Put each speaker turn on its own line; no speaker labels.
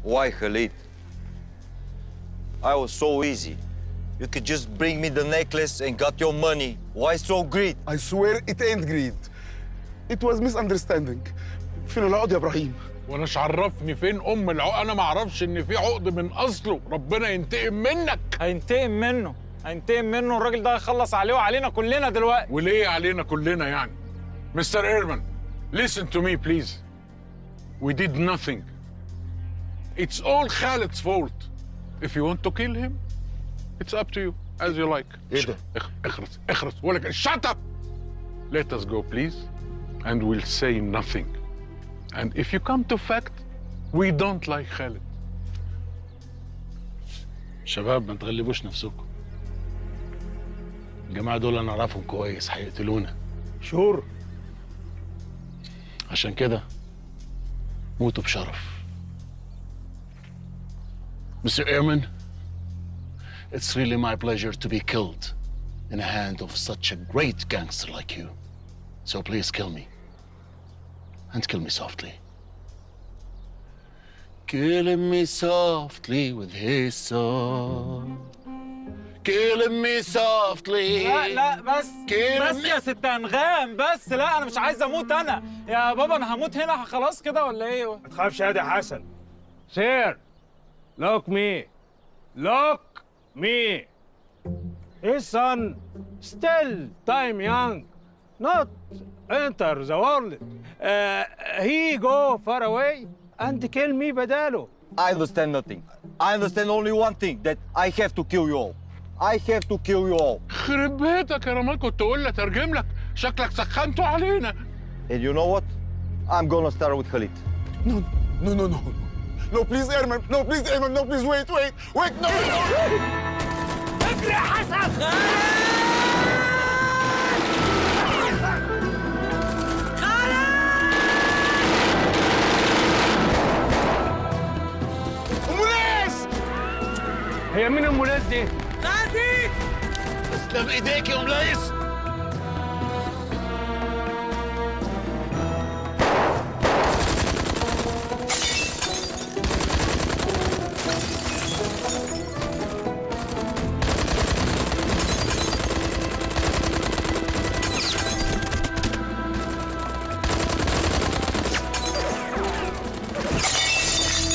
Why, Khalid? I was so easy. You could just bring me the necklace and got your money. Why so greed?
I swear it ain't greed. It was misunderstanding. فين العقد يا ابراهيم؟
وانا مش عرفني فين العقد؟ انا ما اعرفش ان في عقد من اصله. ربنا ينتقم منك.
هينتقم منه، هينتقم منه. الراجل ده هيخلص عليه وعلينا كلنا دلوقتي.
وليه علينا كلنا يعني؟ مستر ايرمان listen to me please. We did nothing. It's all Khalid's fault. If you want to kill him, it's up to you as you like.
ايه ده؟
اخرس ولك shut up. Let us go please and we'll say nothing. And if you come to fact, we don't like Khalid.
شباب ما تغلبوش نفسكم. الجماعة دول أنا أعرفهم كويس، هيقتلونا.
شور.
عشان كده موتوا بشرف. Mr. Ehrman, it's really my pleasure to be killed in the hand of such a great gangster like you. So please kill me. And kill me softly. Killing me softly with his song. Killing me softly.
لا بس يا ست انغام بس. لا انا مش عايز اموت انا يا بابا. انا هموت هنا خلاص كده ولا ايه؟
ما تخافش يا حسن. سير look me. Look me. His son still time young. Not enter the world. He go far away and kill me بداله.
I understand nothing. I understand only one thing, that I have to kill you all. I have to kill you all.
خرب بيتك يا رمال، كنت اقول لك اترجم لك. شكلك سخنتوا علينا.
And you know what? I'm gonna start with Khalid.
No. No, please, Ehrman. No, please, Ehrman. No, please, wait. No.
اجري يا حسن. هي مين ام ناس دي؟
تسلم ايديك يا ام ليس.